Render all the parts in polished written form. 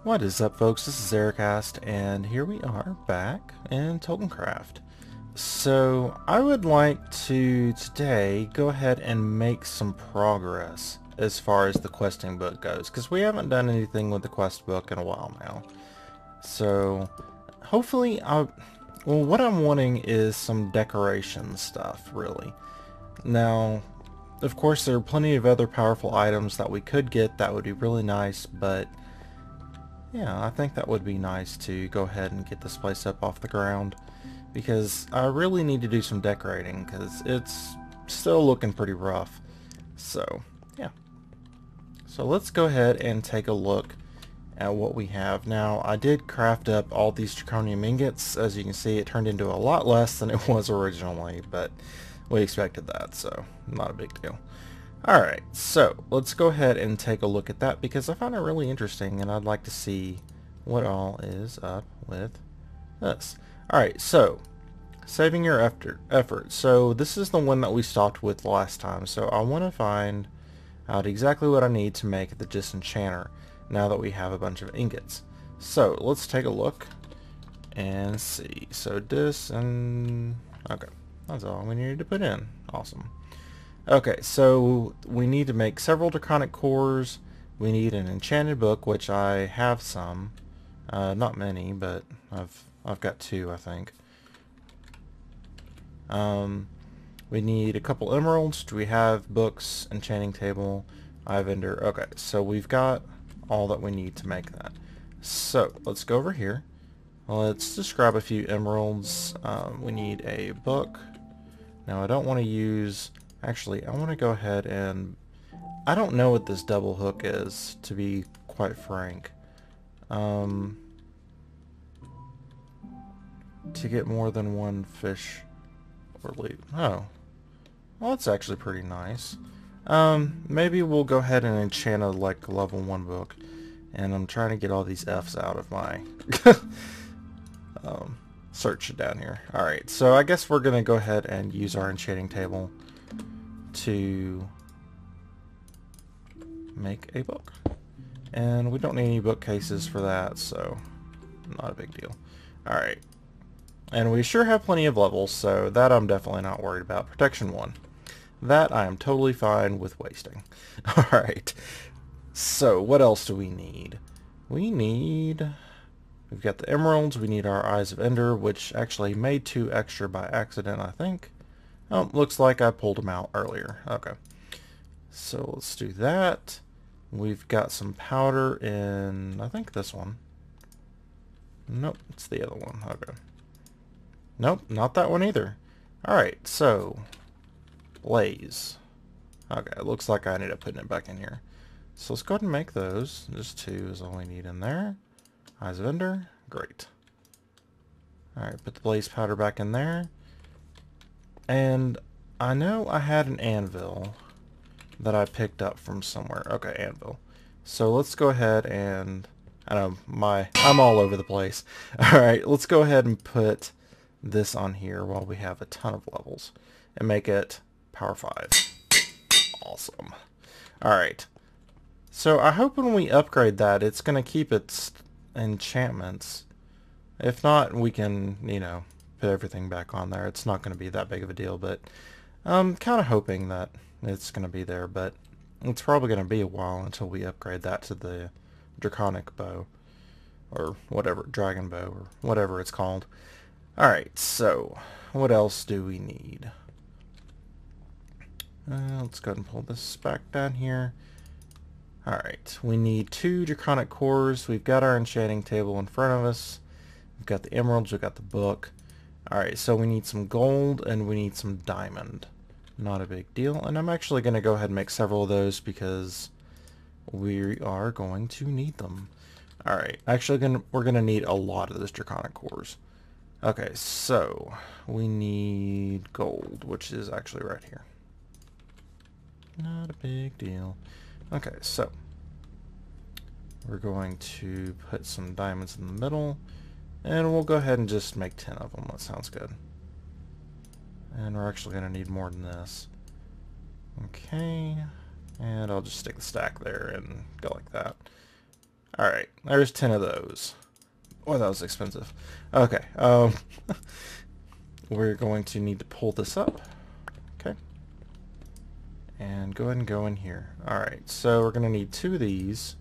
What is up, folks? This is J.R.R, and here we are back in TolkienCraft. So I would like to today go ahead and make some progress as far as the questing book goes, because we haven't done anything with the quest book in a while now. So hopefully what I'm wanting is some decoration stuff, really. Now, of course, there are plenty of other powerful items that we could get that would be really nice, but yeah, I think that would be nice to go ahead and get this place up off the ground, because I really need to do some decorating because it's still looking pretty rough. So yeah, so let's go ahead and take a look at what we have. Now, I did craft up all these draconium ingots. As you can see, it turned into a lot less than it was originally, but we expected that, so not a big deal. Alright, so let's go ahead and take a look at that because I found it really interesting and I'd like to see what all is up with this. Alright, so saving your effort. So this is the one that we stopped with last time, so I want to find out exactly what I need to make the disenchanter now that we have a bunch of ingots. So let's take a look and see. So okay, that's all we needed to put in. Awesome. Okay, so we need to make several draconic cores. We need an enchanted book, which I have some. Not many, but I've got two, I think. We need a couple emeralds. Do we have books, enchanting table, eye vendor? Okay, so we've got all that we need to make that. So let's go over here. Let's just grab a few emeralds. We need a book. Now I don't want to use... Actually, I want to go ahead and... I don't know what this double hook is, to be quite frank. To get more than one fish or loot. Oh. Well, that's actually pretty nice. Maybe we'll go ahead and enchant a, like, level 1 book. And I'm trying to get all these F's out of my... search down here. Alright, so I guess we're going to go ahead and use our enchanting table to make a book. And we don't need any bookcases for that, so not a big deal. Alright. And we sure have plenty of levels, so that I'm definitely not worried about. Protection 1. That I am totally fine with wasting. Alright. So, what else do we need? We've got the emeralds, we need our Eyes of Ender, which actually made 2 extra by accident, I think. Oh, looks like I pulled them out earlier. Okay. So let's do that. We've got some powder in, I think, this one. Nope, it's the other one. Okay. Nope, not that one either. Alright, so blaze. Okay, it looks like I ended up putting it back in here. So let's go ahead and make those. Just 2 is all we need in there. Eyes of Ender. Great. Alright, put the blaze powder back in there. And I know I had an anvil that I picked up from somewhere. Okay, anvil. So let's go ahead and... I know, I'm all over the place. Alright, let's go ahead and put this on here while we have a ton of levels. And make it power 5. Awesome. Alright. So I hope when we upgrade that, it's going to keep its enchantments. If not, we can, you know, put everything back on there. It's not going to be that big of a deal, but I'm kind of hoping that it's going to be there, but it's probably going to be a while until we upgrade that to the Draconic bow, or whatever, dragon bow, or whatever it's called. Alright, so what else do we need? Let's go ahead and pull this back down here. Alright, we need 2 Draconic cores. We've got our enchanting table in front of us. We've got the emeralds, we've got the book. Alright, so we need some gold and we need some diamond. Not a big deal. And I'm actually going to go ahead and make several of those because we are going to need them. Alright, actually we're going to need a lot of those draconic cores. Okay, so we need gold, which is actually right here. Not a big deal. Okay, so we're going to put some diamonds in the middle. And we'll go ahead and just make 10 of them. That sounds good. And we're actually going to need more than this. Okay. And I'll just stick the stack there and go like that. Alright, there's 10 of those. Oh, that was expensive. Okay, we're going to need to pull this up. Okay. And go ahead and go in here. Alright, so we're going to need 2 of these.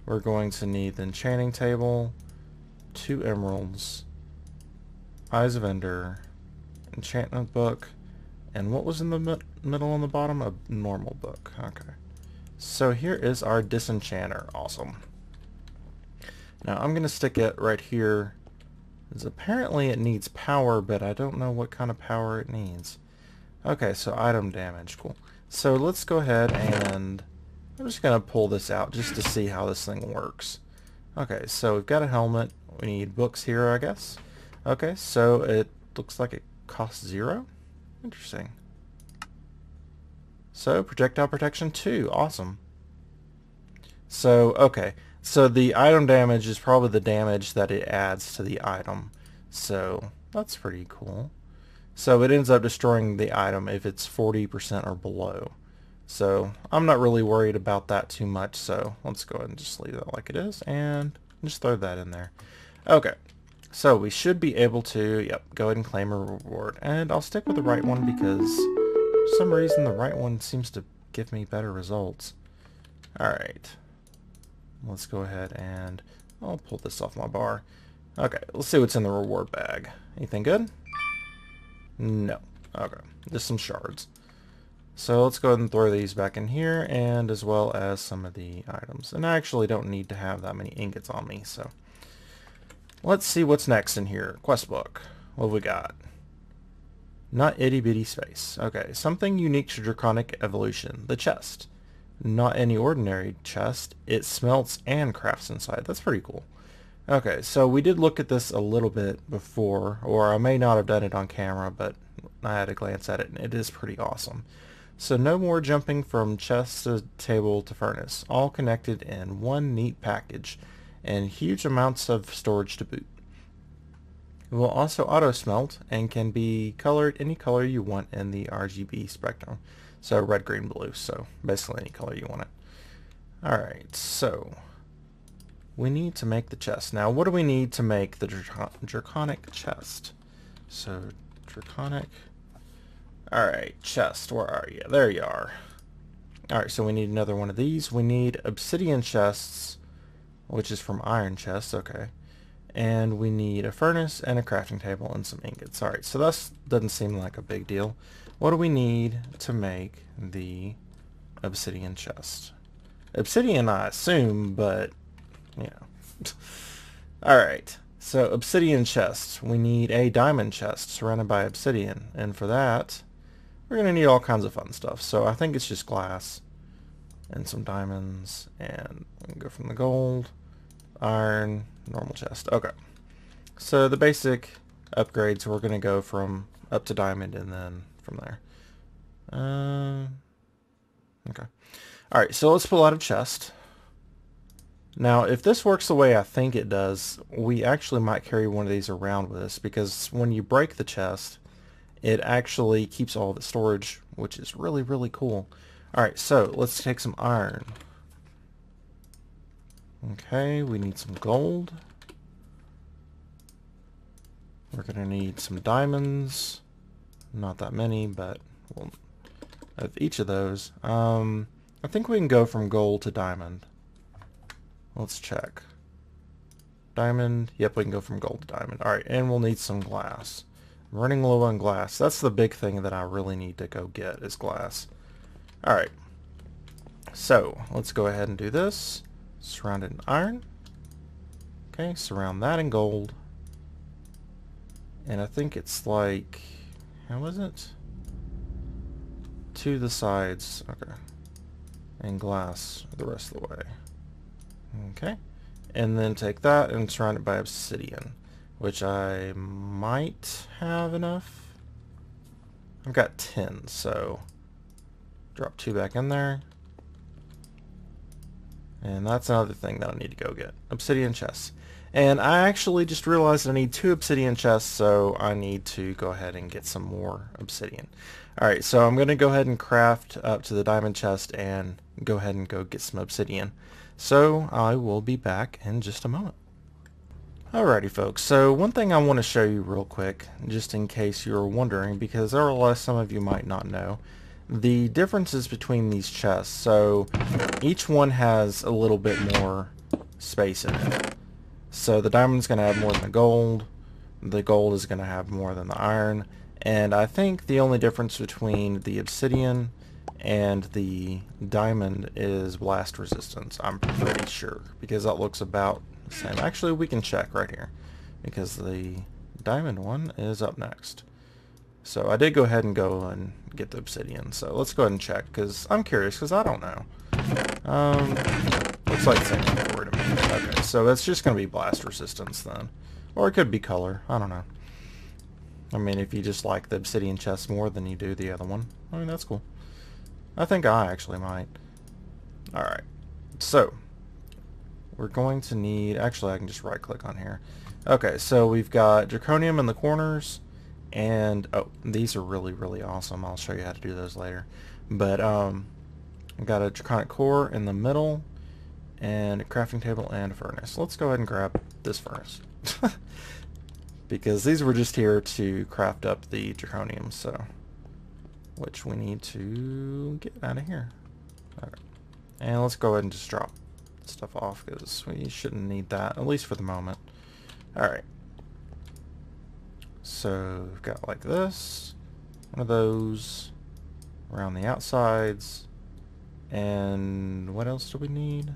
We're going to need the enchanting table, 2 emeralds, Eyes of Ender, enchantment book, and what was in the middle and the bottom? A normal book. Okay. So here is our disenchanter. Awesome. Now I'm going to stick it right here, because apparently it needs power, but I don't know what kind of power it needs. Okay, so item damage. Cool. So let's go ahead and I'm just going to pull this out just to see how this thing works. Okay, so we've got a helmet. We need books here, I guess. Okay, so it looks like it costs 0. Interesting. So, projectile protection 2. Awesome. So, okay. So the item damage is probably the damage that it adds to the item. So, that's pretty cool. So it ends up destroying the item if it's 40% or below. So I'm not really worried about that too much, so let's go ahead and just leave that like it is and just throw that in there. Okay, so we should be able to, yep, go ahead and claim a reward. And I'll stick with the right one because for some reason the right one seems to give me better results. Alright, let's go ahead and I'll pull this off my bar. Okay, let's see what's in the reward bag. Anything good? No. Okay, just some shards. So let's go ahead and throw these back in here, and as well as some of the items. And I actually don't need to have that many ingots on me, so let's see what's next in here. Quest book. What have we got? Not itty bitty space. Okay, something unique to Draconic evolution. The chest. Not any ordinary chest. It smelts and crafts inside. That's pretty cool. Okay, so we did look at this a little bit before, or I may not have done it on camera, but I had a glance at it, and it is pretty awesome. So no more jumping from chest to table to furnace, all connected in one neat package, and huge amounts of storage to boot. It will also auto-smelt, and can be colored any color you want in the RGB spectrum. So red, green, blue, so basically any color you want it. Alright, so we need to make the chest. Now, what do we need to make the Draconic chest? So, Draconic. Alright, chest. Where are you? There you are. Alright, so we need another one of these. We need obsidian chests, which is from iron chests. Okay. And we need a furnace and a crafting table and some ingots. Alright, so that doesn't seem like a big deal. What do we need to make the obsidian chest? Obsidian, I assume, but you know. Alright, so obsidian chest. We need a diamond chest surrounded by obsidian, and for that we're going to need all kinds of fun stuff. So I think it's just glass and some diamonds, and we can go from the gold, iron, normal chest. Okay, so the basic upgrades, we're going to go from up to diamond and then from there. Okay. Alright, so let's pull out a chest. Now, if this works the way I think it does, we actually might carry one of these around with us, because when you break the chest, it actually keeps all the storage, which is really, really cool. Alright, so let's take some iron. Okay, we need some gold. We're going to need some diamonds. Not that many, but we'll have each of those. I think we can go from gold to diamond. Let's check. Diamond. Yep, we can go from gold to diamond. Alright, and we'll need some glass. I'm running low on glass. That's the big thing that I really need to go get, is glass. Alright. So, let's go ahead and do this. Surround it in iron. Okay, surround that in gold. And I think it's like, how is it? To the sides. Okay. And glass the rest of the way. Okay. And then take that and surround it by obsidian, which I might have enough. I've got 10, so drop 2 back in there. And that's another thing that I need to go get. Obsidian chests. And I actually just realized I need 2 obsidian chests, so I need to go ahead and get some more obsidian. Alright, so I'm going to go ahead and craft up to the diamond chest and go ahead and go get some obsidian. So I will be back in just a moment. Alrighty folks, so one thing I want to show you real quick, just in case you're wondering, because there are some of you might not know, the differences between these chests. So each one has a little bit more space in it. So the diamond's going to have more than the gold is going to have more than the iron, and I think the only difference between the obsidian and the diamond is blast resistance. I'm pretty sure, because that looks about the same. Actually, we can check right here, because the diamond one is up next. So I did go ahead and go and get the obsidian, so let's go ahead and check, because I'm curious, because I don't know. Looks like the same color to me. Okay, so that's just going to be blast resistance then. Or it could be color, I don't know. I mean, if you just like the obsidian chest more than you do the other one, I mean, that's cool. I think I actually might. Alright, so we're going to need, actually I can just right click on here. Okay, so we've got draconium in the corners, and oh, these are really awesome. I'll show you how to do those later. But I've got a draconic core in the middle, and a crafting table and a furnace. Let's go ahead and grab this furnace. Because these were just here to craft up the draconium, so which we need to get out of here. Okay. And let's go ahead and just drop stuff off, because we shouldn't need that, at least for the moment. Alright. So we've got like this, one of those around the outsides, and what else do we need?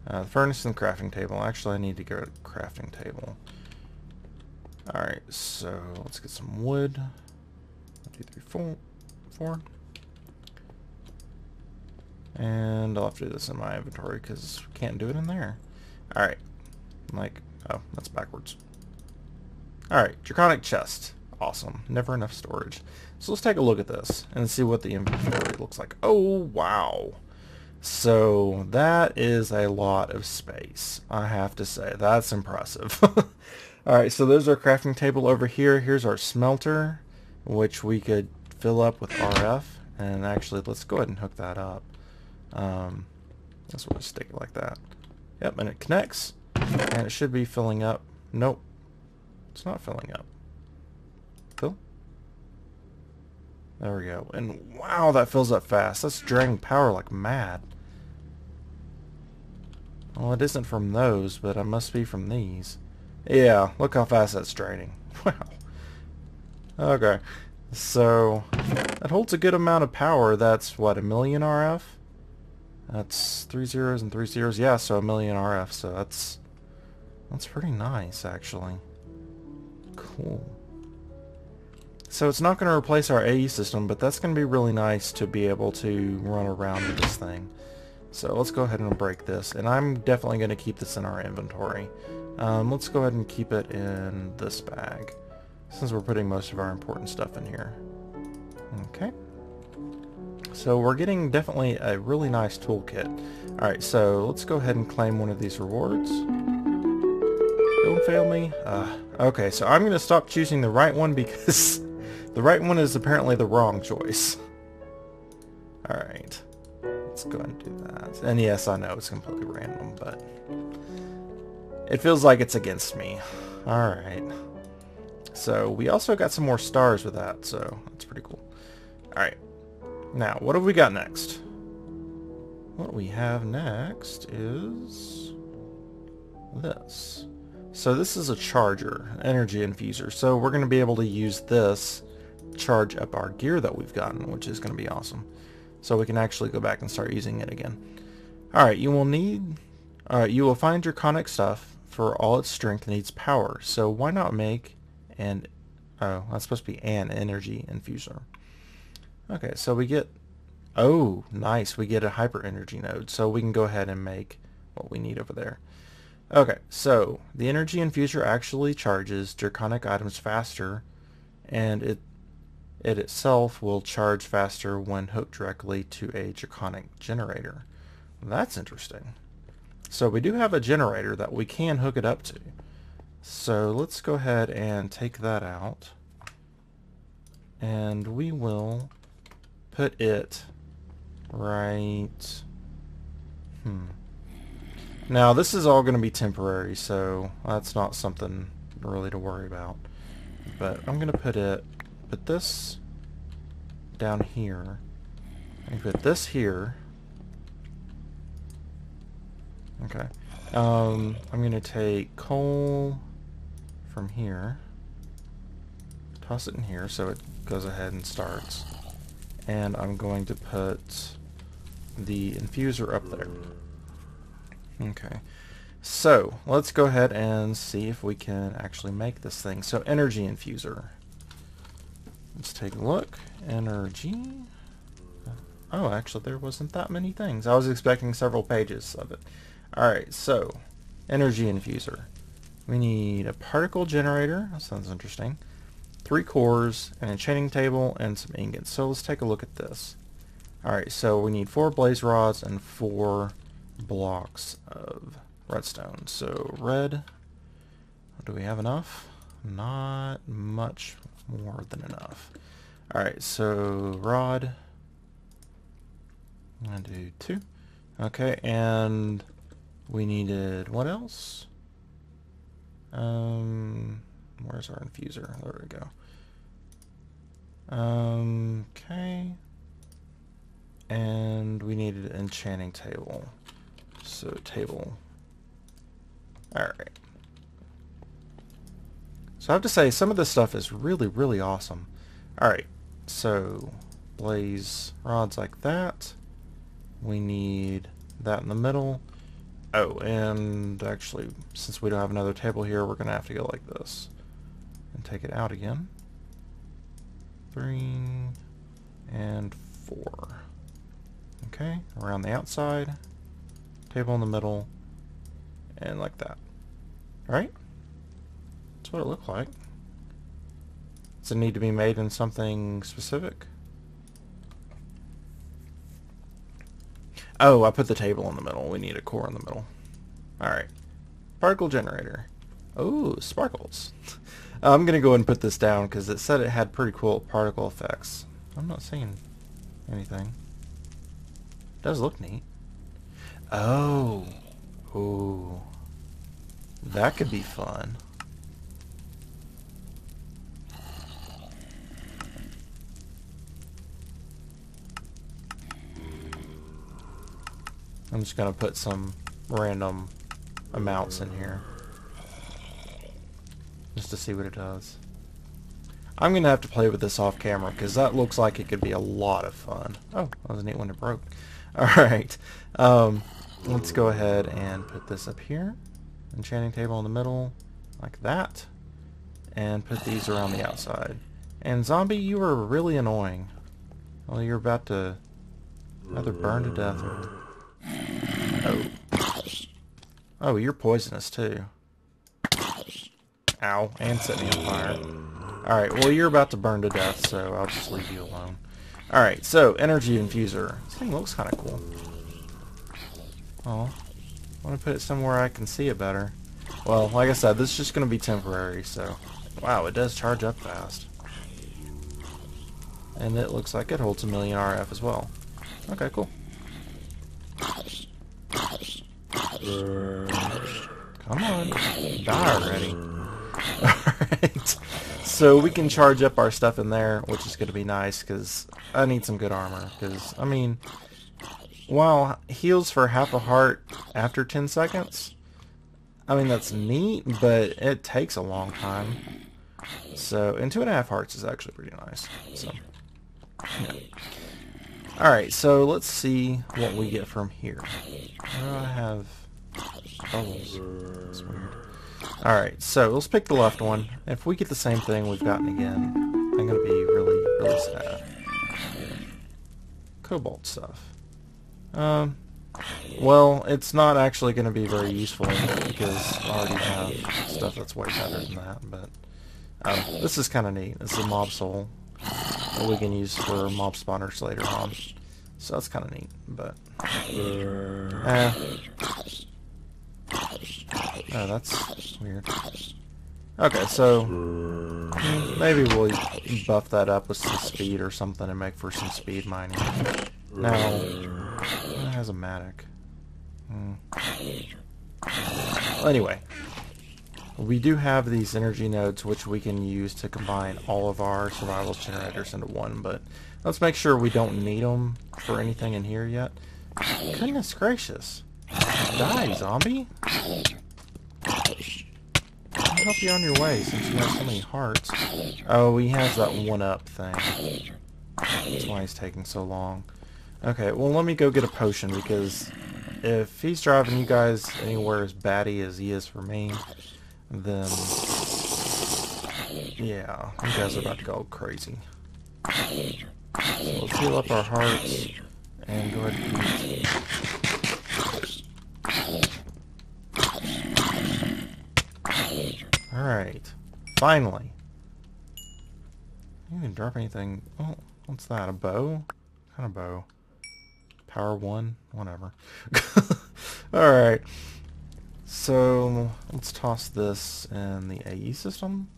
The furnace and the crafting table. Actually, I need to get a crafting table. Alright, so let's get some wood. 1, 2, 3, 4. And I'll have to do this in my inventory because we can't do it in there. Alright. Like, oh, that's backwards. Alright, Draconic chest. Awesome. Never enough storage. So let's take a look at this and see what the inventory looks like. Oh, wow. So that is a lot of space, I have to say. That's impressive. Alright, so there's our crafting table over here. Here's our smelter, which we could fill up with RF. And actually, let's go ahead and hook that up. Let's just stick it like that. Yep, and it connects. And it should be filling up. Nope. It's not filling up. Fill? There we go. And wow, that fills up fast. That's draining power like mad. Well, it isn't from those, but it must be from these. Yeah, look how fast that's draining. Wow. Okay. So, that holds a good amount of power. That's, what, 1,000,000 RF? That's 3 zeros and 3 zeros. Yeah, so 1,000,000 RF. So that's pretty nice, actually. Cool. So it's not going to replace our AE system, but that's going to be really nice to be able to run around with this thing. So let's go ahead and break this, and I'm definitely going to keep this in our inventory. Let's go ahead and keep it in this bag, since we're putting most of our important stuff in here. Okay. So we're getting definitely a really nice toolkit. Alright, so let's go ahead and claim one of these rewards. Don't fail me. Okay, so I'm going to stop choosing the right one because the right one is apparently the wrong choice. Alright. Let's go ahead and do that. And yes, I know it's completely random, but it feels like it's against me. Alright. So we also got some more stars with that, so that's pretty cool. Alright. Now, what have we got next? What we have next is this. So this is a charger, energy infuser. So we're going to be able to use this to charge up our gear that we've gotten, which is going to be awesome. So we can actually go back and start using it again. Alright, you will find draconic stuff, for all its strength needs power. So why not make an, oh, that's supposed to be an energy infuser. Okay, so we get, oh, nice, we get a hyper energy node. So we can go ahead and make what we need over there. Okay, so the energy infuser actually charges draconic items faster, and it itself will charge faster when hooked directly to a draconic generator. That's interesting. So we do have a generator that we can hook it up to. So let's go ahead and take that out. and we will put it right... Now, this is all going to be temporary, so that's not something really to worry about. But I'm going to put this down here, and put this here. Okay. I'm going to take coal from here, toss it in here so it goes ahead and starts. And I'm going to put the infuser up there. Okay. So, let's go ahead and see if we can actually make this thing. So, energy infuser. Let's take a look. Energy. Oh, actually, there wasn't that many things. I was expecting several pages of it. Alright, so, energy infuser. We need a particle generator. That sounds interesting. 3 cores, an enchanting table, and some ingots. So, let's take a look at this. Alright, so we need 4 blaze rods and 4 blocks of redstone. So red, do we have enough? Not much more than enough. Alright, so rod, I'm going to do 2. Okay, and we needed, what else? Where's our infuser? There we go. Okay, and we needed an enchanting table. So table. Alright. So I have to say, some of this stuff is really, really awesome. Alright, so blaze rods like that. We need that in the middle. Oh, and actually, since we don't have another table here, we're going to have to go like this. And take it out again. 3 and 4. Okay, around the outside. Table in the middle. And like that. Alright? That's what it looked like. Does it need to be made in something specific? Oh, I put the table in the middle. We need a core in the middle. Alright. Particle generator. Oh, sparkles. I'm going to go ahead and put this down because it said it had pretty cool particle effects. I'm not seeing anything. It does look neat. Oh. Ooh. That could be fun. I'm just going to put some random amounts in here. Just to see what it does. I'm going to have to play with this off camera because that looks like it could be a lot of fun. Oh, that was a neat one it broke. Alright. Let's go ahead and put this up here. Enchanting table in the middle. Like that. And put these around the outside. And zombie, you are really annoying. Well, you're about to either burn to death or... Oh. Oh, you're poisonous too. Ow, and set me on fire. Alright, well you're about to burn to death, so I'll just leave you alone. Alright, so, energy infuser. This thing looks kind of cool. Oh, I want to put it somewhere I can see it better. Well, like I said, this is just going to be temporary, so... Wow, it does charge up fast. And it looks like it holds 1,000,000 RF as well. Okay, cool. Come on, die already. Alright, so we can charge up our stuff in there, which is going to be nice, because I need some good armor. Because, I mean, while heals for half a heart after 10 seconds, I mean, that's neat, but it takes a long time. So, and 2.5 hearts is actually pretty nice. So, yeah. Alright, so let's see what we get from here. I have bubbles. That's weird. Alright, so let's pick the left one. If we get the same thing we've gotten again, I'm going to be really, really sad. Cobalt stuff. Well, it's not actually going to be very useful because I already have stuff that's way better than that, but this is kind of neat. This is a mob soul that we can use for mob spawners later on. So that's kind of neat, but... Oh, that's weird. Okay, so maybe we'll buff that up with some speed or something and make for some speed mining. Now, it has a matic. Anyway, we do have these energy nodes which we can use to combine all of our survival generators into one, but let's make sure we don't need them for anything in here yet. Goodness gracious. Die, zombie. I'll help you on your way since you have so many hearts. Oh, he has that one-up thing. That's why he's taking so long. Okay, well let me go get a potion because if he's driving you guys anywhere as batty as he is for me, then yeah, you guys are about to go crazy. So let's heal up our hearts and go ahead and eat. Alright, finally. You didn't drop anything. Oh, what's that? A bow? What kind of bow? Power 1? Whatever. Alright. So, let's toss this in the AE system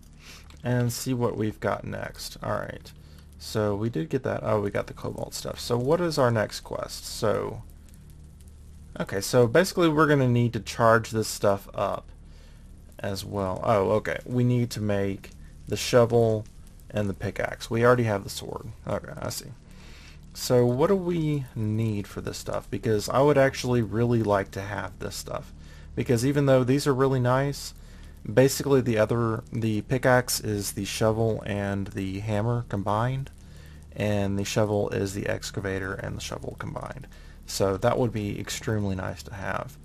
and see what we've got next. Alright. So, we did get that. Oh, we got the cobalt stuff. So, what is our next quest? So, okay, so basically we're going to need to charge this stuff up as well. Oh, okay. We need to make the shovel and the pickaxe. We already have the sword. Okay, I see. So what do we need for this stuff? Because I would actually really like to have this stuff. Because even though these are really nice, basically the pickaxe is the shovel and the hammer combined, and the shovel is the excavator and the shovel combined. So that would be extremely nice to have.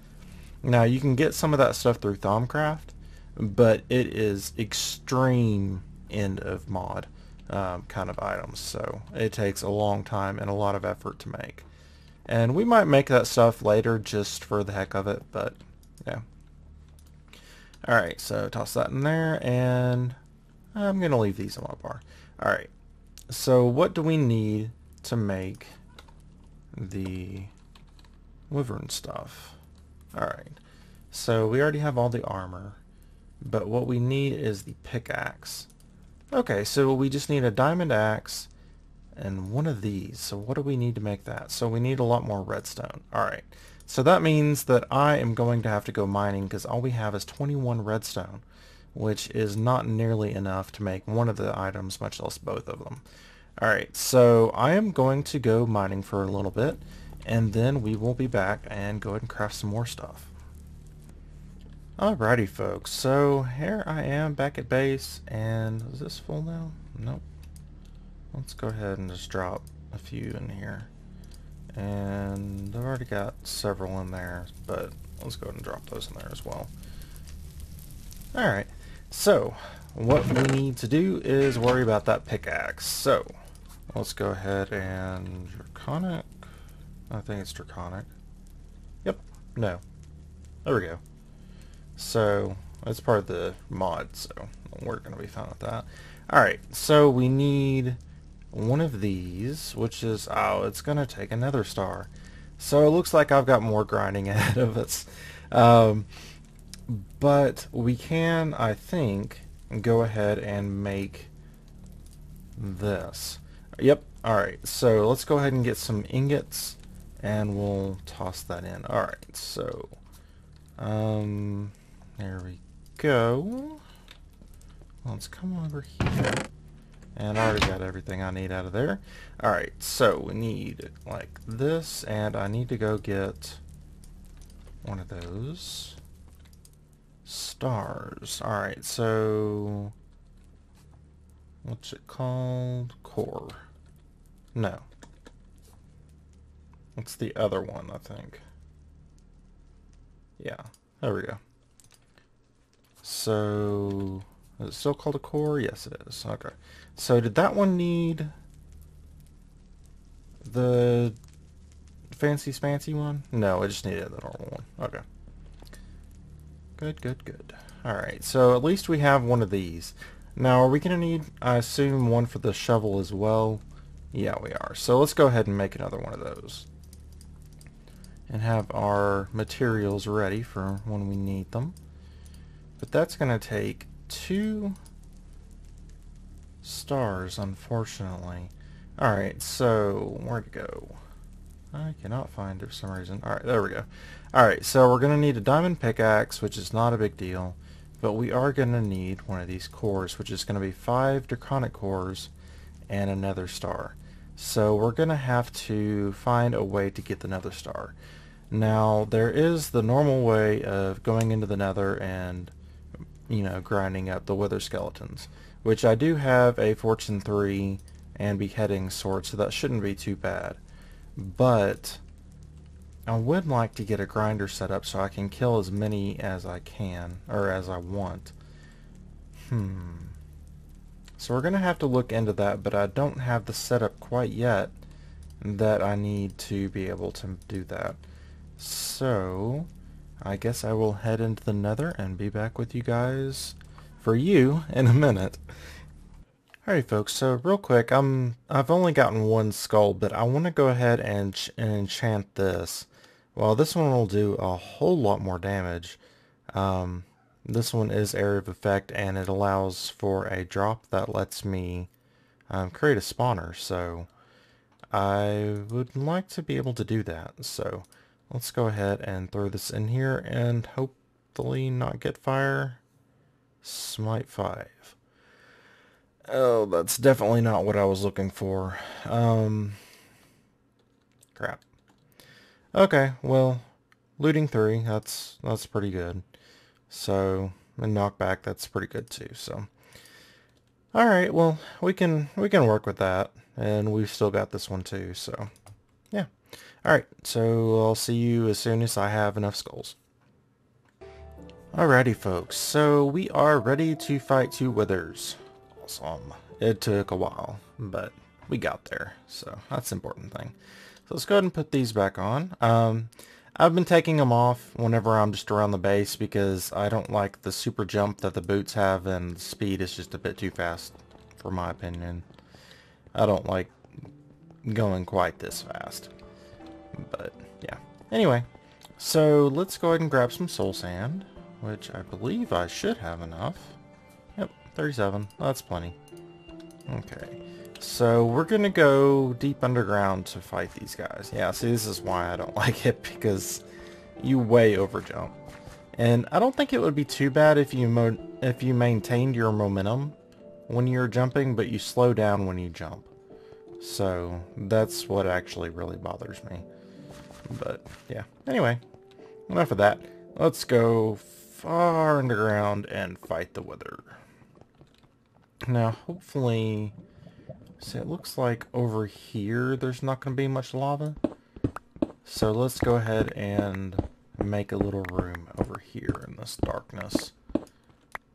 Now you can get some of that stuff through TolkienCraft, but it is extreme end of mod kind of items, so it takes a long time and a lot of effort to make. And we might make that stuff later just for the heck of it, but yeah. Alright, so toss that in there, and I'm going to leave these in my bar. Alright, so what do we need to make the wyvern stuff? Alright, so we already have all the armor, but what we need is the pickaxe. Okay, so we just need a diamond axe and one of these. So what do we need to make that? So we need a lot more redstone. Alright, so that means that I am going to have to go mining because all we have is 21 redstone, which is not nearly enough to make one of the items, much less both of them. Alright, so I am going to go mining for a little bit, and then we will be back and go ahead and craft some more stuff. Alrighty folks, so here I am back at base, and is this full now? Nope. Let's go ahead and just drop a few in here. And I've already got several in there, but let's go ahead and drop those in there as well. Alright, so what we need to do is worry about that pickaxe. So let's go ahead and Draconic. I think it's Draconic. Yep, no. There we go. So that's part of the mod, so we're going to be fine with that. Alright, so we need one of these, which is, oh, it's going to take another star. So it looks like I've got more grinding ahead of us. But we can, I think, go ahead and make this. Yep, alright, so let's go ahead and get some ingots, and we'll toss that in. Alright, so, there we go. Let's come over here. And I already got everything I need out of there. Alright, so we need like this, and I need to go get one of those stars. Alright, so what's it called? Core. No. It's the other one, I think. Yeah, there we go. So, is it still called a core? Yes, it is. Okay. So, did that one need the fancy spancy one? No, it just needed the normal one. Okay. Good, good, good. Alright, so at least we have one of these. Now, are we going to need, I assume, one for the shovel as well? Yeah, we are. So, let's go ahead and make another one of those. And have our materials ready for when we need them. But that's going to take 2 stars, unfortunately. Alright, so where'd it go? I cannot find it for some reason. Alright, there we go. Alright, so we're going to need a diamond pickaxe, which is not a big deal. But we are going to need one of these cores, which is going to be 5 Draconic cores and a nether star. So we're going to have to find a way to get the nether star. Now, there is the normal way of going into the nether and, you know, grinding up the wither skeletons, which I do have a Fortune 3 and beheading sword, so that shouldn't be too bad. But I would like to get a grinder set up so I can kill as many as I can, or as I want. So we're going to have to look into that, but I don't have the setup quite yet that I need to be able to do that. So I guess I will head into the nether and be back with you guys, for you, in a minute. Alright folks, so real quick, I've only gotten one skull, but I want to go ahead and enchant this. Well, this one will do a whole lot more damage. This one is area of effect, and it allows for a drop that lets me create a spawner, so I would like to be able to do that. So let's go ahead and throw this in here and hopefully not get fire. Smite 5. Oh, that's definitely not what I was looking for. Crap. Okay, well, looting 3, that's pretty good. So, and knockback, that's pretty good too, so. Alright, well, we can work with that, and we've still got this one too, so, yeah. Alright, so I'll see you as soon as I have enough skulls. Alrighty folks, so we are ready to fight 2 withers. Awesome. It took a while, but we got there, so that's the important thing. So let's go ahead and put these back on. I've been taking them off whenever I'm just around the base because I don't like the super jump that the boots have, and the speed is just a bit too fast, for my opinion. I don't like going quite this fast. But, yeah. Anyway, so let's go ahead and grab some soul sand, which I believe I should have enough. Yep, 37. That's plenty. Okay. So we're going to go deep underground to fight these guys. Yeah, see, this is why I don't like it, because you way overjump. And I don't think it would be too bad if you maintained your momentum when you're jumping, but you slow down when you jump. So that's what actually really bothers me. But yeah, anyway, enough of that. Let's go far underground and fight the wither. Now, hopefully... So it looks like over here there's not going to be much lava. So let's go ahead and make a little room over here in this darkness.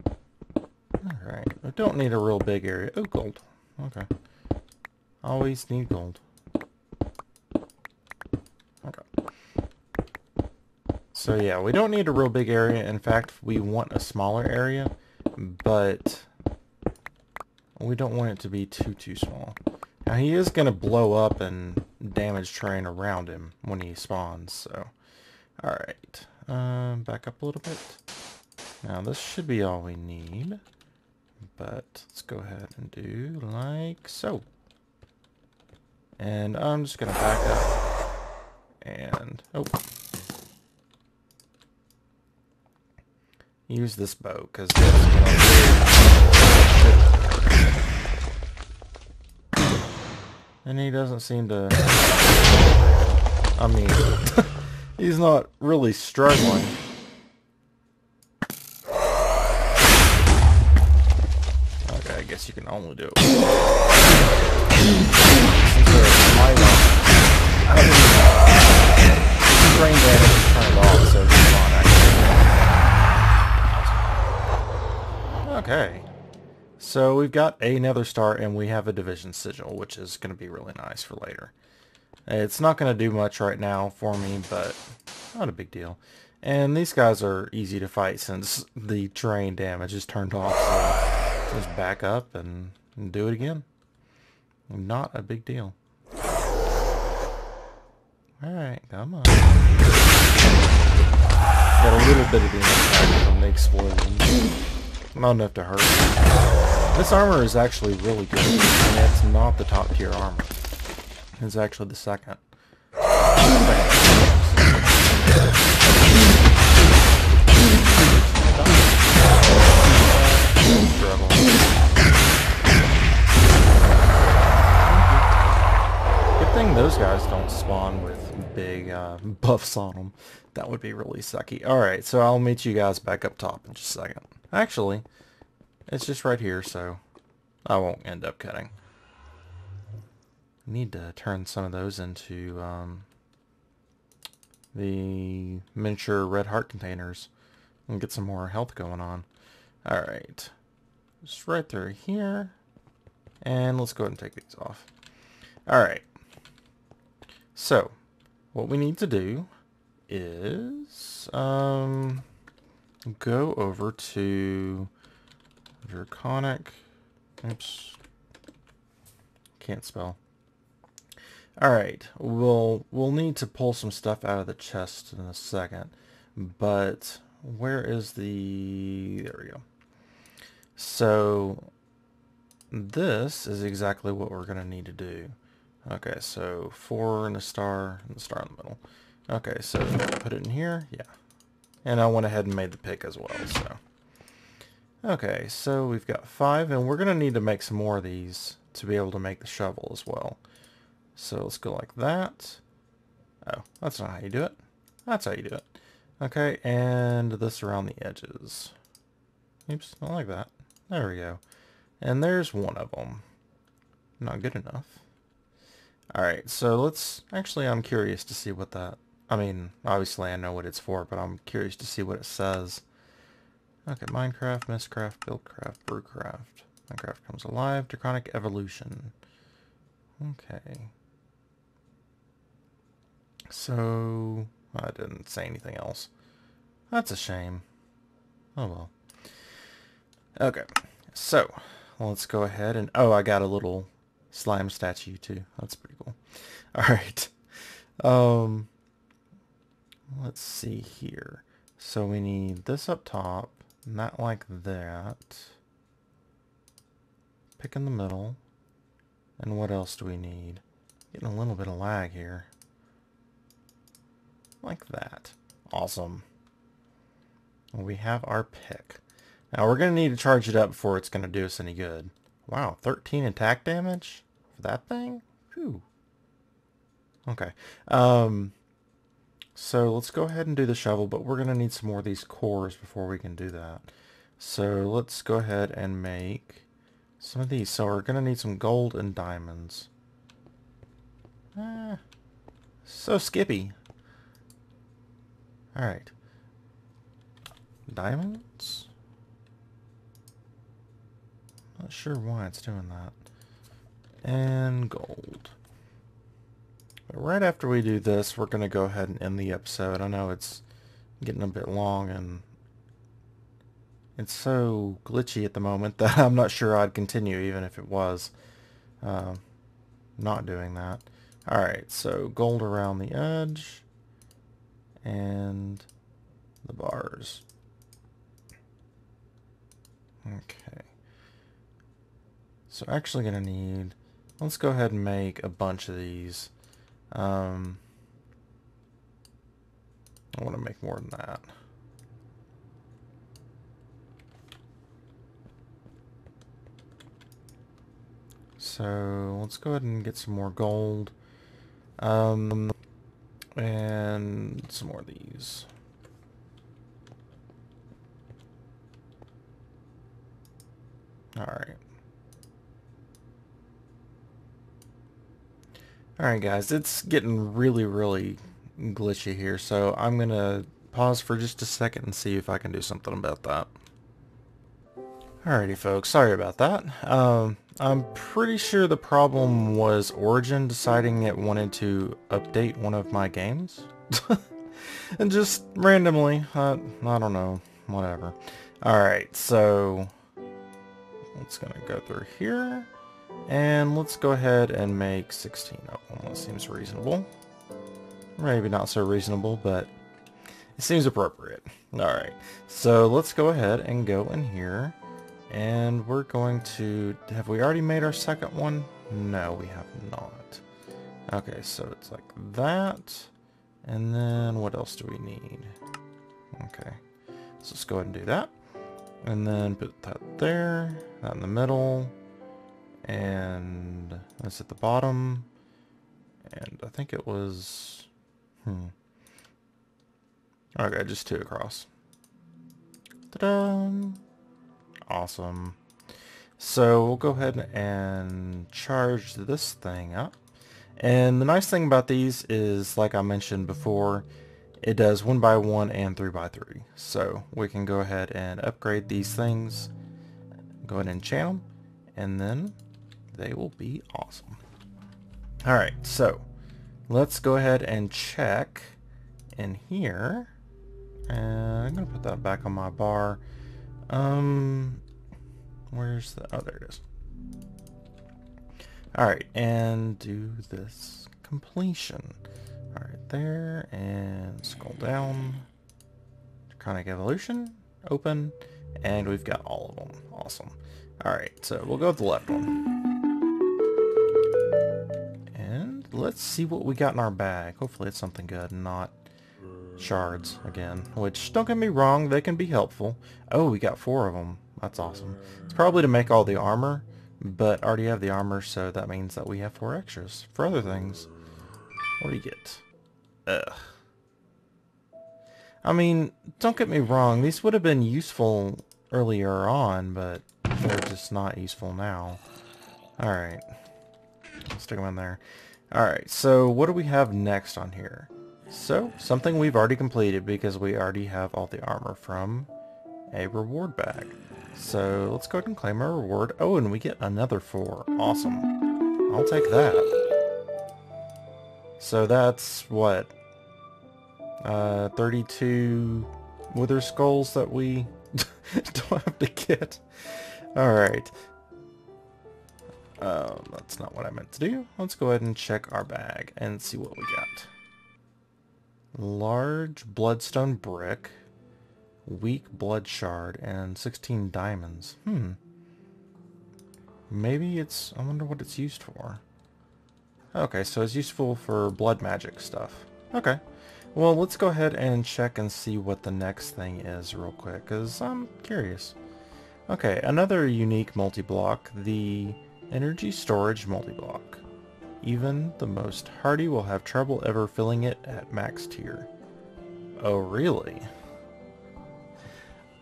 Alright, I don't need a real big area. Oh, gold. Okay. Always need gold. Okay. So yeah, we don't need a real big area. In fact, we want a smaller area, but... we don't want it to be too small. Now he is going to blow up and damage terrain around him when he spawns, so. Alright. Back up a little bit. Now this should be all we need. But let's go ahead and do like so. And I'm just going to back up. And, oh. Use this bow, because and he doesn't seem to... I mean, he's not really struggling. Okay, I guess you can only do it. Brain damage is turned off, so he's not actually. Okay. So we've got a nether star and we have a division sigil, which is going to be really nice for later. It's not going to do much right now for me, but not a big deal. And these guys are easy to fight since the terrain damage is turned off, so just back up and do it again. Not a big deal. Alright, come on. Got a little bit of the impact from the explosion. Not enough to hurt. This armor is actually really good, and it's not the top tier armor. It's actually the second. Good thing those guys don't spawn with big buffs on them. That would be really sucky. Alright, so I'll meet you guys back up top in just a second. Actually, it's just right here, so I won't end up cutting. Need to turn some of those into the miniature red heart containers and get some more health going on. Alright, just right through here, and let's go ahead and take these off. Alright, so what we need to do is go over to Draconic. Oops, can't spell. Alright, we'll need to pull some stuff out of the chest in a second, but where is the... there we go. So this is exactly what we're going to need to do. Okay, so 4 and a star in the middle. Okay, so put it in here, yeah. And I went ahead and made the pick as well, so. Okay, so we've got 5, and we're going to need to make some more of these to be able to make the shovel as well. So let's go like that. Oh, that's not how you do it. That's how you do it. Okay, and this around the edges. Oops, not like that. There we go. And there's one of them. Not good enough. Alright, so let's... actually, I'm curious to see what that... I mean, obviously I know what it's for, but I'm curious to see what it says. Okay, Minecraft, Mistcraft, Buildcraft, Brewcraft. Minecraft comes alive. Draconic evolution. Okay. So... I didn't say anything else. That's a shame. Oh well. Okay, so let's go ahead and... oh, I got a little slime statue too. That's pretty cool. Alright. Let's see here. So we need this up top, not like that. Pick in the middle. And what else do we need? Getting a little bit of lag here. Like that. Awesome. We have our pick. Now we're going to need to charge it up before it's going to do us any good. Wow, 13 attack damage for that thing? Phew. Okay. So let's go ahead and do the shovel, but we're going to need some more of these cores before we can do that. So let's go ahead and make some of these. So we're going to need some gold and diamonds. So skippy. Alright. Diamonds? Not sure why it's doing that. And gold. But right after we do this, we're going to go ahead and end the episode. I know it's getting a bit long and it's so glitchy at the moment that I'm not sure I'd continue even if it was not doing that. Alright, so gold around the edge and the bars. Okay. So actually going to need... let's go ahead and make a bunch of these. I want to make more than that. So let's go ahead and get some more gold. And some more of these. Alright. Alright guys, it's getting really glitchy here, so I'm going to pause for just a second and see if I can do something about that. Alrighty folks, sorry about that. I'm pretty sure the problem was Origin deciding it wanted to update one of my games. And just randomly, I don't know, whatever. Alright, so let's gonna go through here. And let's go ahead and make 16 of them. That seems reasonable. Maybe not so reasonable, but it seems appropriate. Alright, so let's go ahead and go in here. And we're going to... Have we already made our second one? No, we have not. Okay, so it's like that. And then what else do we need? Okay. So let's go ahead and do that. And then put that there. That in the middle. And that's at the bottom. And I think it was... Okay, just 2 across. Ta-da! Awesome. So we'll go ahead and charge this thing up. And the nice thing about these is, like I mentioned before, it does 1x1 and 3x3. So we can go ahead and upgrade these things. Go ahead and enchant them. And then they will be awesome. Alright, so let's go ahead and check in here. And I'm going to put that back on my bar. Where's the... Oh, there it is. Alright, and do this completion. Alright, there, and scroll down. Draconic Evolution, open, and we've got all of them. Awesome. Alright, so we'll go with the left one. And let's see what we got in our bag. Hopefully it's something good and not shards again, which, don't get me wrong, they can be helpful. Oh, we got 4 of them. That's awesome. It's probably to make all the armor, but I already have the armor, so that means that we have 4 extras for other things. What do you get? Ugh. I mean, don't get me wrong, these would have been useful earlier on, but they're just not useful now. Alright. Stick them in there. Alright, so what do we have next on here? So, something we've already completed because we already have all the armor from a reward bag. So, let's go ahead and claim our reward. Oh, and we get another 4. Awesome. I'll take that. So that's, what? 32 wither skulls that we don't have to get. Alright. That's not what I meant to do. Let's go ahead and check our bag and see what we got. Large bloodstone brick, weak blood shard, and 16 diamonds. Maybe it's... I wonder what it's used for. Okay, so it's useful for blood magic stuff. Okay. Well, let's go ahead and check and see what the next thing is real quick, because I'm curious. Okay, another unique multi-block, the energy storage multi-block. Even the most hardy will have trouble ever filling it at max tier. Oh, really?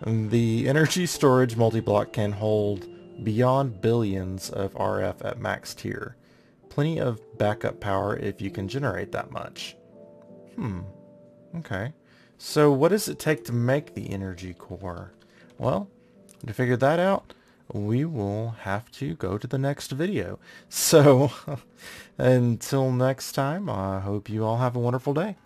The energy storage multi-block can hold beyond billions of RF at max tier. Plenty of backup power if you can generate that much. Okay. So what does it take to make the energy core? Well, to figure that out, we will have to go to the next video. So, until next time, I hope you all have a wonderful day.